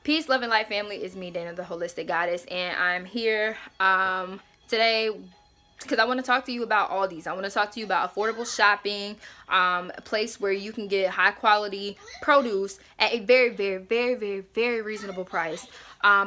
Peace, love, and light, family. It's me, Dana, the Holistic Goddess, and I'm here today because I want to talk to you about Aldi's. I want to talk to you about affordable shopping, a place where you can get high quality produce at a very, very, very, very, very reasonable price.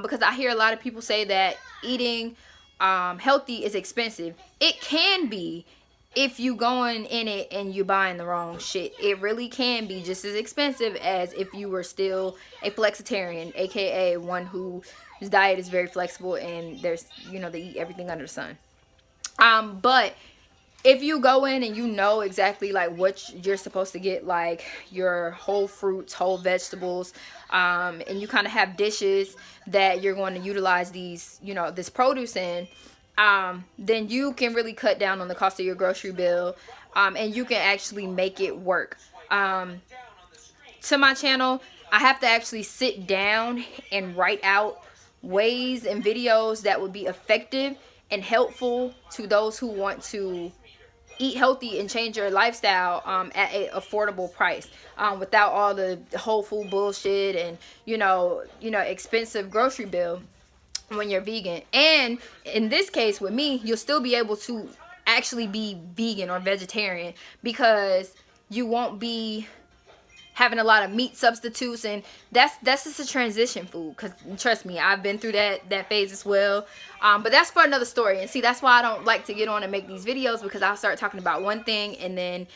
Because I hear a lot of people say that eating healthy is expensive. It can be if you going in it and you buying the wrong shit. It really can be just as expensive as if you were still a flexitarian, aka one whose diet is very flexible and there's, they eat everything under the sun. But if you go in and you know exactly like what you're supposed to get, like your whole fruits, whole vegetables, and you kind of have dishes that you're going to utilize these, this produce in, then you can really cut down on the cost of your grocery bill, and you can actually make it work. To my channel, I have to actually sit down and write out ways and videos that would be effective and helpful to those who want to eat healthy and change your lifestyle at an affordable price, without all the whole food bullshit and expensive grocery bill when you're vegan. And in this case with me, you'll still be able to actually be vegan or vegetarian because you won't be having a lot of meat substitutes, and that's just a transition food, because trust me, I've been through that phase as well. But that's for another story. And see, that's why I don't like to get on and make these videos, because I'll start talking about one thing and then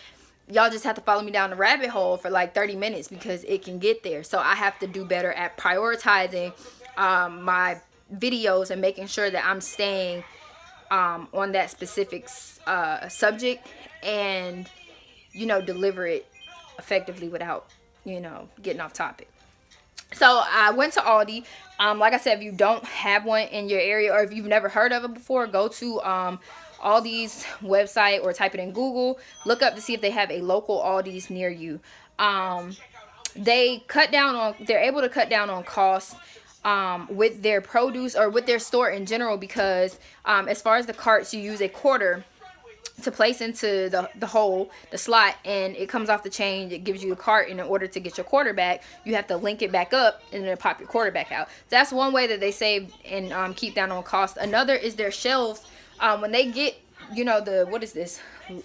y'all just have to follow me down the rabbit hole for like 30 minutes because it can get there. So I have to do better at prioritizing my videos and making sure that I'm staying on that specific subject, and deliver it effectively without getting off topic. So I went to Aldi. Like I said, if you don't have one in your area, or if you've never heard of it before, go to Aldi's website or type it in Google. Look up to see if they have a local Aldi's near you. They're able to cut down on costs with their produce, or with their store in general, because as far as the carts, you use a quarter to place into the slot, and it comes off the chain. It gives you a cart, and in order to get your quarter back, you have to link it back up and then pop your quarter back out. That's one way that they save and keep down on cost. Another is their shelves. When they get what is this,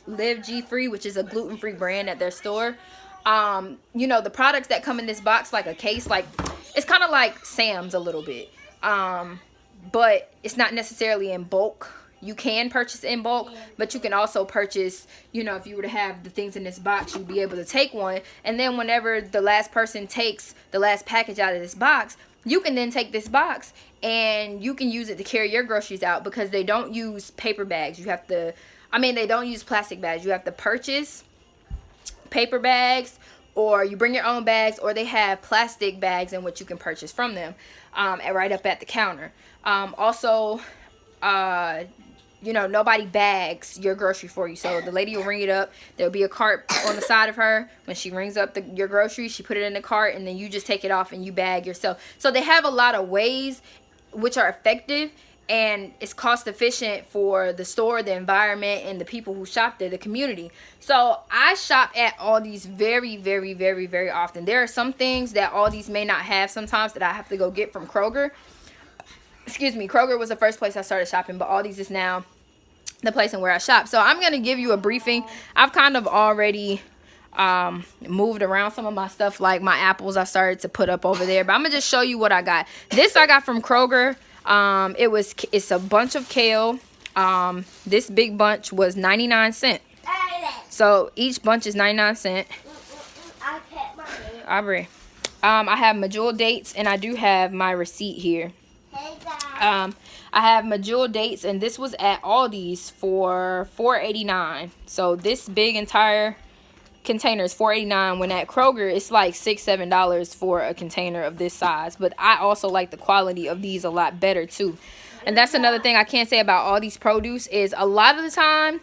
Live G Free, which is a gluten-free brand at their store, the products that come in this box, like a case, like it's kind of like Sam's a little bit, but it's not necessarily in bulk. You can purchase in bulk, but you can also purchase, if you were to have the things in this box, you'd be able to take one. And then whenever the last person takes the last package out of this box, you can then take this box and you can use it to carry your groceries out, because they don't use paper bags. They don't use plastic bags. You have to purchase paper bags, or you bring your own bags, or they have plastic bags in which you can purchase from them, and right up at the counter. Nobody bags your grocery for you. So the lady will ring it up. There'll be a cart on the side of her. When she rings up your groceries, she put it in the cart, and then you just take it off and you bag yourself. So they have a lot of ways which are effective, and it's cost efficient for the store, the environment, and the people who shop there, the community. So I shop at Aldi's very, very, very, very often. There are some things that Aldi's may not have sometimes that I have to go get from Kroger. Excuse me, Kroger was the first place I started shopping, but Aldi's is now the place in where I shop. So I'm going to give you a briefing. I've kind of already moved around some of my stuff, like my apples I started to put up over there, but I'm going to just show you what I got. This I got from Kroger. It's a bunch of kale. This big bunch was 99 cents. So each bunch is 99 cents. I have Medjool dates, and I do have my receipt here. I have Medjool dates, and this was at Aldi's for $4.89. So this big entire container is $4.89, when at Kroger it's like $6-7 for a container of this size. But I also like the quality of these a lot better too. And that's another thing I can't say about Aldi's produce, is a lot of the time,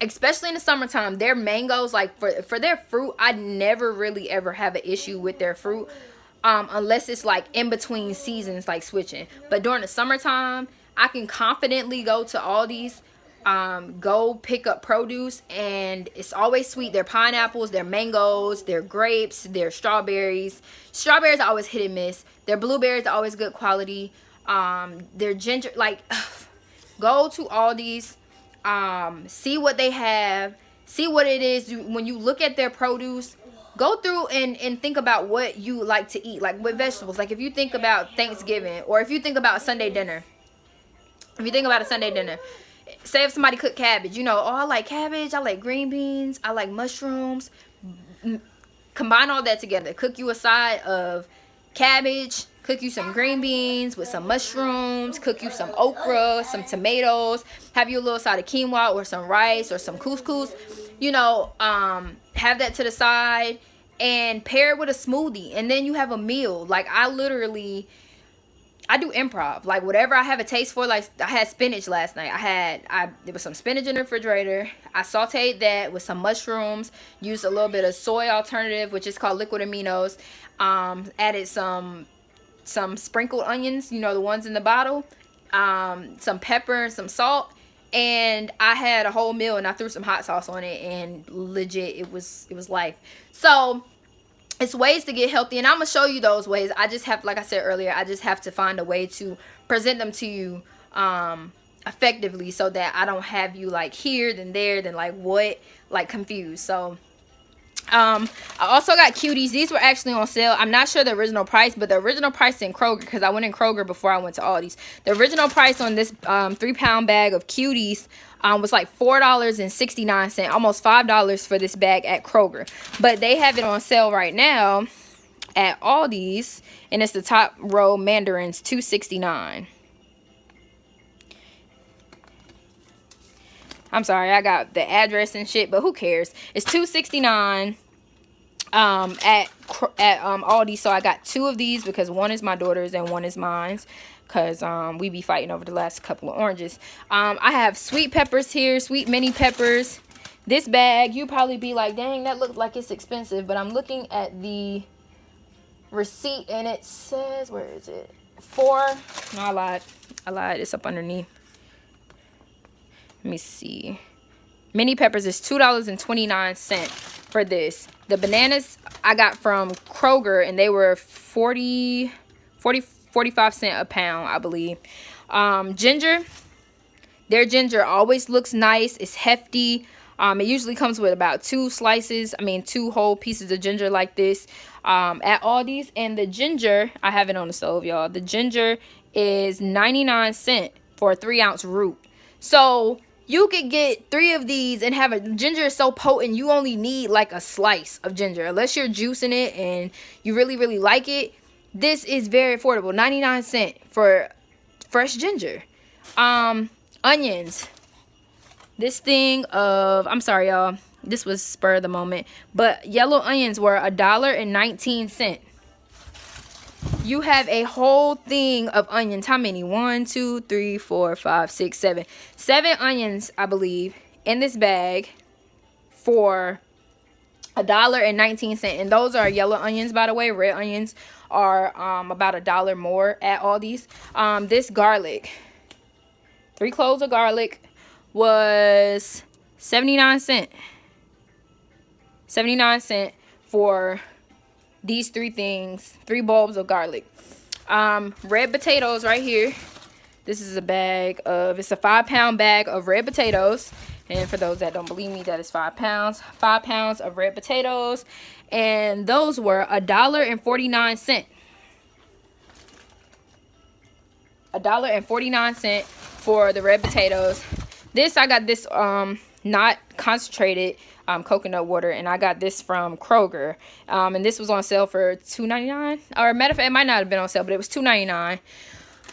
especially in the summertime, their mangoes, like for their fruit, I never really ever have an issue with their fruit. Unless it's like in between seasons, like switching. But during the summertime, I can confidently go to Aldi's go pick up produce, and it's always sweet. They're pineapples, they're mangoes, they're grapes, they're strawberries. Strawberries are always hit and miss. Their blueberries are always good quality. They're ginger, like go to Aldi's, see what they have, see what it is. When you look at their produce, go through and think about what you like to eat, like with vegetables. Like if you think about Thanksgiving, or if you think about Sunday dinner, say if somebody cooked cabbage, you know, oh, I like cabbage, I like green beans, I like mushrooms. Combine all that together. Cook you a side of cabbage, cook you some green beans with some mushrooms, cook you some okra, some tomatoes, have you a little side of quinoa or some rice or some couscous, you know, have that to the side and pair it with a smoothie, and then you have a meal. Like I do improv, like whatever I have a taste for. Like I had spinach last night. There was some spinach in the refrigerator. I sauteed that with some mushrooms, used a little bit of soy alternative, which is called liquid aminos. Added some sprinkled onions, you know, the ones in the bottle, some pepper and some salt, and I had a whole meal, and I threw some hot sauce on it, and legit it was life. So it's ways to get healthy, and I'm gonna show you those ways. I just have, like I said earlier, I just have to find a way to present them to you effectively, so that I don't have you like here, then there, then like what, like confused. So I also got Cuties. These were actually on sale. I'm not sure the original price, but the original price in Kroger, because I went in Kroger before I went to Aldi's. The original price on this 3-pound bag of Cuties was like $4.69, almost $5 for this bag at Kroger. But they have it on sale right now at Aldi's, and it's the top row mandarins, $2.69. I'm sorry, I got the address and shit, but who cares? It's $2.69 at Aldi. So I got 2 of these because one is my daughter's and one is mine's, because we be fighting over the last couple of oranges. I have sweet peppers here, sweet mini peppers. This bag, you probably be like, dang, that looks like it's expensive, but I'm looking at the receipt and it says, where is it? No, I lied, it's up underneath. Let me see. Mini peppers is $2.29 for this. The bananas I got from Kroger, and they were 45 cents a pound, I believe. Ginger. Their ginger always looks nice. It's hefty. It usually comes with about 2 whole pieces of ginger like this at Aldi's. And the ginger, I have it on the stove, y'all. The ginger is 99 cents for a 3-ounce root. So you could get 3 of these and have ginger is so potent, you only need like a slice of ginger. Unless you're juicing it and you really, really like it, this is very affordable. 99 cents for fresh ginger. Onions. This thing of, I'm sorry, y'all. This was spur of the moment. But yellow onions were $1.19. You have a whole thing of onions. How many? 1, 2, 3, 4, 5, 6, 7. 7 onions, I believe, in this bag for $1.19. And those are yellow onions, by the way. Red onions are about $1 more at Aldi's. This garlic, 3 cloves of garlic, was 79 cents. 79 cents for these 3 things, 3 bulbs of garlic. Red potatoes right here. This is a bag of, it's a 5-pound bag of red potatoes. And for those that don't believe me, that is 5 pounds. 5 pounds of red potatoes. And those were $1.49. $1.49 for the red potatoes. This, I got this not concentrated coconut water, and I got this from Kroger, and this was on sale for $2.99, or matter of fact, it might not have been on sale, but it was $2.99.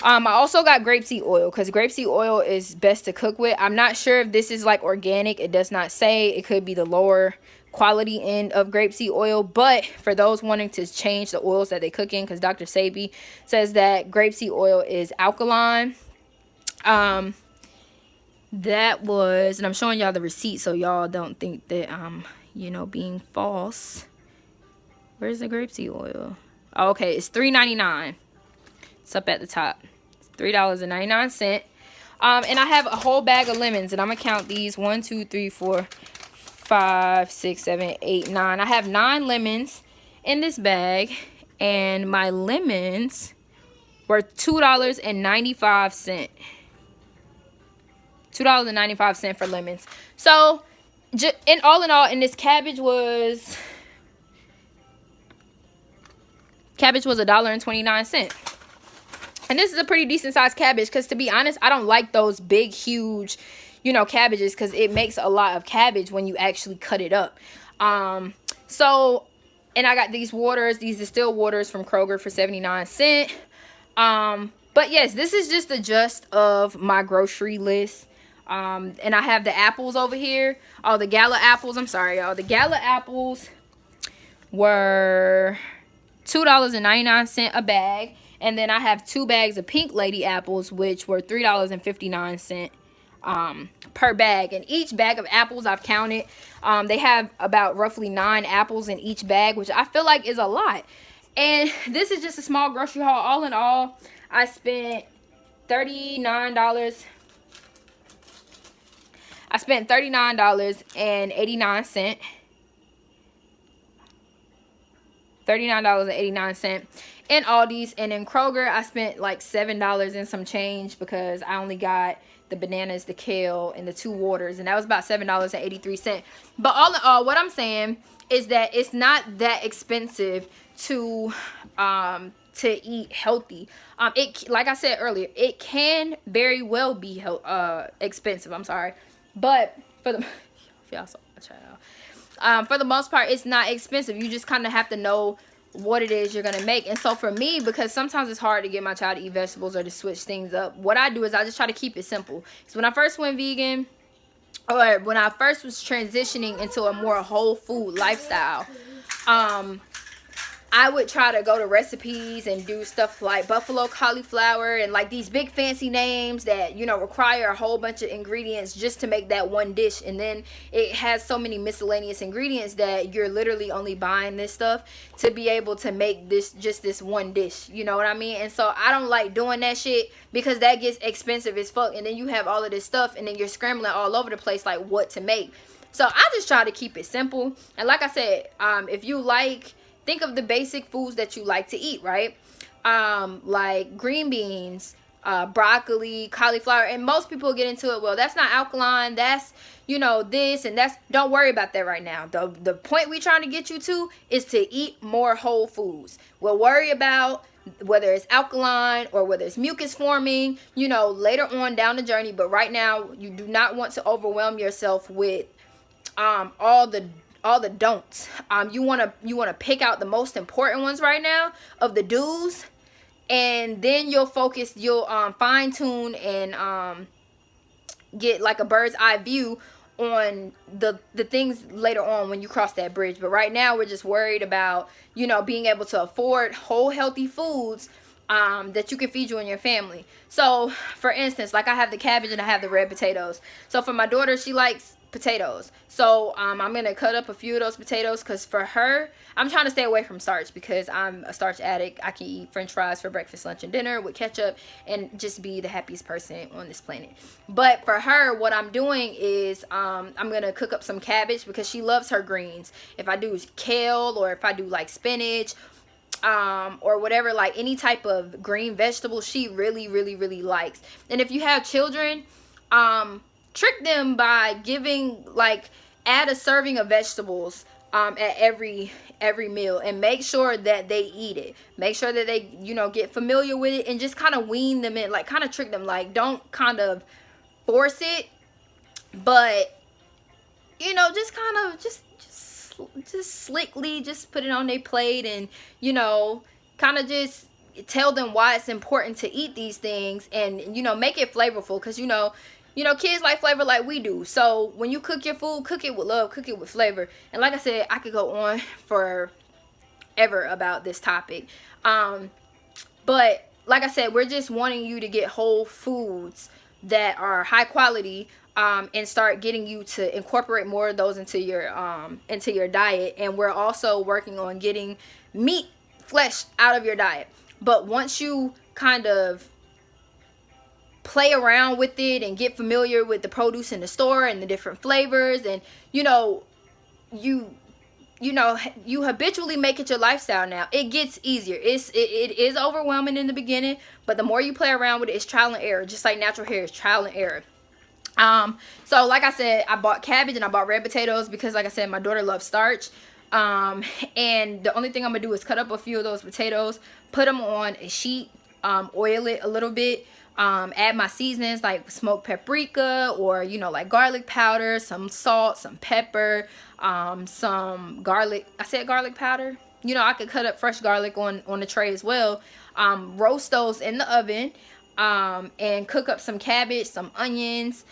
I also got grapeseed oil, because grapeseed oil is best to cook with. I'm not sure if this is like organic. It does not say. It could be the lower quality end of grapeseed oil, but for those wanting to change the oils that they cook in, because Dr. Sebi says that grapeseed oil is alkaline. That was, and I'm showing y'all the receipt so y'all don't think that you know, being false. Where's the grapeseed oil? Oh, okay, it's $3.99. It's up at the top. It's $3.99. And I have a whole bag of lemons, and I'm gonna count these: 1, 2, 3, 4, 5, 6, 7, 8, 9. I have 9 lemons in this bag, and my lemons were $2.95. $2.95 for lemons. So, in all, and this cabbage was $1.29. And this is a pretty decent sized cabbage, because to be honest, I don't like those big, huge, cabbages, because it makes a lot of cabbage when you actually cut it up. So, and I got these waters, these distilled waters from Kroger for 79¢. But yes, this is just the gist of my grocery list. And I have the apples over here. Oh, the Gala apples. I'm sorry, y'all. The Gala apples were $2.99 a bag. And then I have 2 bags of Pink Lady apples, which were $3.59 per bag. And each bag of apples I've counted, they have about roughly 9 apples in each bag, which I feel like is a lot. And this is just a small grocery haul. All in all, I spent $39. I spent $39.89. $39.89 in Aldi's, and in Kroger I spent like $7 and some change, because I only got the bananas, the kale, and the 2 waters, and that was about $7.83. But all in all, what I'm saying is that it's not that expensive to eat healthy. It, like I said earlier, it can very well be expensive. I'm sorry, but for the for the most part, it's not expensive. You just kind of have to know what it is you're gonna make. And so for me, because sometimes it's hard to get my child to eat vegetables or to switch things up, what I do is I just try to keep it simple. So when I first went vegan, or when I first was transitioning into a more whole food lifestyle, I would try to go to recipes and do stuff like buffalo cauliflower and like these big fancy names that, require a whole bunch of ingredients just to make that one dish. And then it has so many miscellaneous ingredients that you're literally only buying this stuff to be able to make this one dish. You know what I mean? And so I don't like doing that shit, because that gets expensive as fuck. And then you have all of this stuff, and then you're scrambling all over the place like what to make. So I just try to keep it simple. And like I said, if you think of the basic foods that you like to eat, right? Like green beans, broccoli, cauliflower. And most people get into it, well, that's not alkaline, that's, this and that's. Don't worry about that right now. The point we're trying to get you to is to eat more whole foods. We'll worry about whether it's alkaline or whether it's mucus forming, later on down the journey. But right now, you do not want to overwhelm yourself with all the don'ts. You want to pick out the most important ones right now of the do's, and then you'll fine tune and get like a bird's eye view on the things later on when you cross that bridge. But right now we're just worried about being able to afford whole healthy foods that you can feed you and your family. So for instance, like I have the cabbage and I have the red potatoes. So for my daughter, she likes potatoes, so I'm gonna cut up a few of those potatoes, because for her, I'm trying to stay away from starch, because I'm a starch addict. I can eat french fries for breakfast, lunch, and dinner with ketchup and just be the happiest person on this planet. But for her, what I'm doing is I'm gonna cook up some cabbage, because she loves her greens. If I do kale, or if I do like spinach, or whatever, like any type of green vegetable, she really, really, really likes. And if you have children, trick them by giving, add a serving of vegetables at every meal, and make sure that they eat it. Make sure that they get familiar with it, and just kind of wean them in, kind of trick them. Don't kind of force it, but just kind of just slickly just put it on their plate, and kind of just tell them why it's important to eat these things, and make it flavorful, because kids like flavor like we do. So when you cook your food, cook it with love, cook it with flavor. And like I said, I could go on forever about this topic. But like I said, we're just wanting you to get whole foods that are high quality, and start getting you to incorporate more of those into your diet. And we're also working on getting meat, flesh out of your diet. But once you kind of play around with it and get familiar with the produce in the store and the different flavors, and you know, you habitually make it your lifestyle now, it gets easier. It is overwhelming in the beginning, but the more you play around with it, it's trial and error. Just like natural hair is trial and error. So like I said, I bought cabbage and I bought red potatoes because, like I said, my daughter loves starch. And the only thing I'm gonna do is cut up a few of those potatoes, put them on a sheet, oil it a little bit, add my seasonings like smoked paprika, or you know, like garlic powder, some salt, some pepper, some garlic. I said garlic powder. You know, I could cut up fresh garlic on the tray as well. Roast those in the oven, and cook up some cabbage, some onions,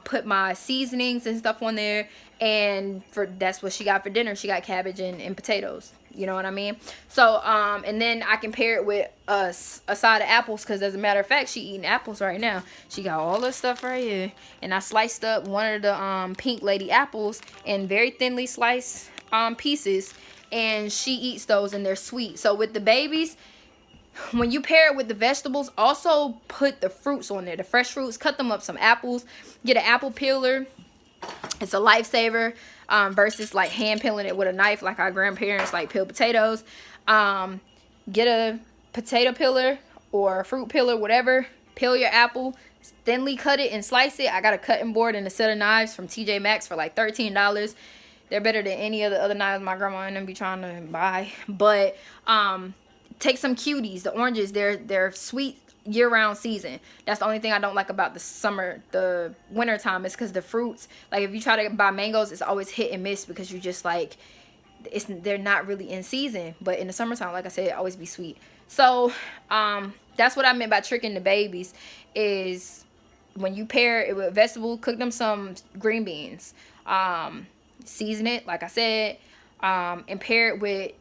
put my seasonings and stuff on there, and that's what she got for dinner. She got cabbage and potatoes, you know what I mean? So and then I can pair it with a side of apples, because as a matter of fact, she eating apples right now. She got all this stuff right here, and I sliced up one of the pink lady apples in very thinly sliced pieces, and she eats those, and they're sweet. So with the babies, when you pair it with the vegetables, also put the fruits on there, the fresh fruits. Cut them up, some apples, get an apple peeler. It's a lifesaver, versus like hand peeling it with a knife like our grandparents like peel potatoes. Get a potato peeler or a fruit peeler, whatever. Peel your apple, thinly cut it and slice it. I got a cutting board and a set of knives from TJ Maxx for like $13. They're better than any of the other knives my grandma and them be trying to buy. But take some cuties, the oranges, they're sweet year-round season. That's the only thing I don't like about the winter time, is because the fruits, like if you try to buy mangoes, it's always hit and miss, because you just like, they're not really in season. But in the summertime, like I said, it always be sweet. So that's what I meant by tricking the babies, is when you pair it with vegetable, cook them some green beans, season it like I said, and pair it with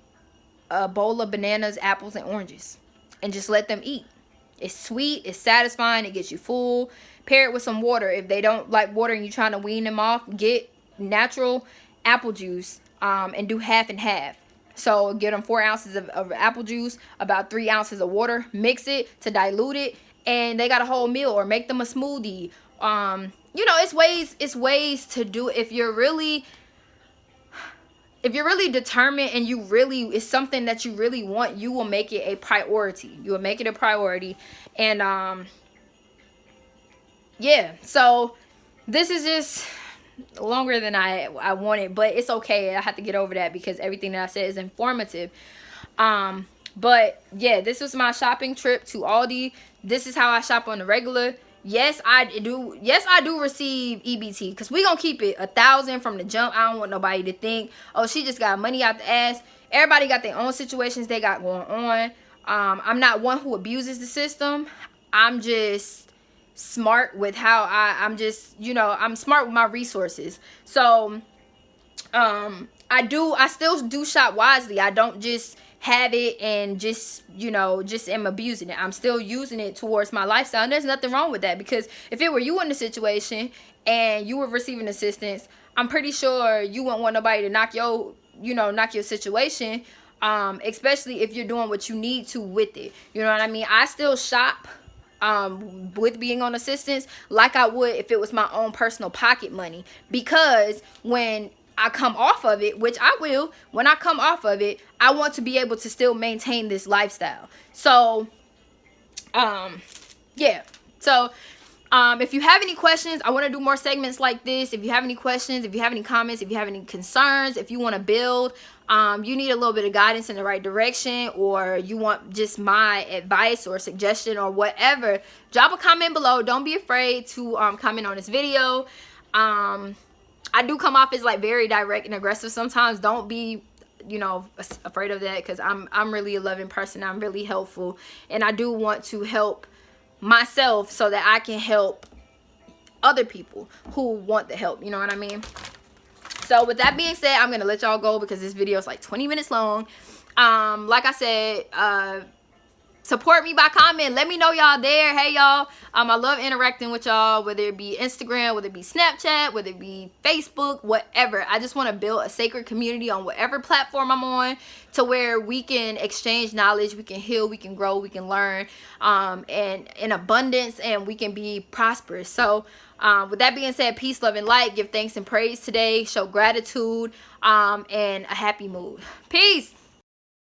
a bowl of bananas, apples, and oranges, and just let them eat. It's sweet, it's satisfying, it gets you full. Pair it with some water. If they don't like water and you're trying to wean them off, get natural apple juice, and do half and half. So get them 4 ounces of apple juice, about 3 ounces of water, mix it to dilute it, and they got a whole meal. Or make them a smoothie. You know, it's ways to do it. If you're really determined and it's something that you really want, you will make it a priority. You will make it a priority. And yeah, so this is just longer than I wanted, but it's okay. I have to get over that because everything that I said is informative. But yeah, this was my shopping trip to Aldi. This is how I shop on the regular. Yes, I do receive EBT, because we gonna keep it 1,000 from the jump. I don't want nobody to think, oh, she just got money out the ass. Everybody got their own situations they got going on. I'm not one who abuses the system. I'm just smart with how I'm just, you know, I'm smart with my resources. So I still do shop wisely. I don't just have it and just, you know, just am abusing it. I'm still using it towards my lifestyle, and there's nothing wrong with that, because if it were you in the situation and you were receiving assistance, I'm pretty sure you wouldn't want nobody to knock your situation, especially if you're doing what you need to with it. You know what I mean? I still shop with being on assistance like I would if it was my own personal pocket money, because when I come off of it, which I will, when I come off of it, I want to be able to still maintain this lifestyle. So yeah, so if you have any questions, I want to do more segments like this. If you have any questions, if you have any comments, if you have any concerns, if you want to build, you need a little bit of guidance in the right direction, or you want just my advice or suggestion or whatever, drop a comment below. Don't be afraid to comment on this video. I do come off as like very direct and aggressive sometimes. Don't be, you know, afraid of that, because I'm really a loving person. I'm really helpful, and I do want to help myself so that I can help other people who want the help. You know what I mean? So with that being said, I'm gonna let y'all go because this video is like 20 minutes long. Like I said, support me by comment. Let me know y'all there. Hey y'all, I love interacting with y'all, whether it be Instagram, whether it be Snapchat, whether it be Facebook, whatever. I just want to build a sacred community on whatever platform I'm on, to where we can exchange knowledge, we can heal, we can grow, we can learn, and in abundance, and we can be prosperous. So with that being said, peace, love, and light. Give thanks and praise today. Show gratitude, and a happy mood. Peace.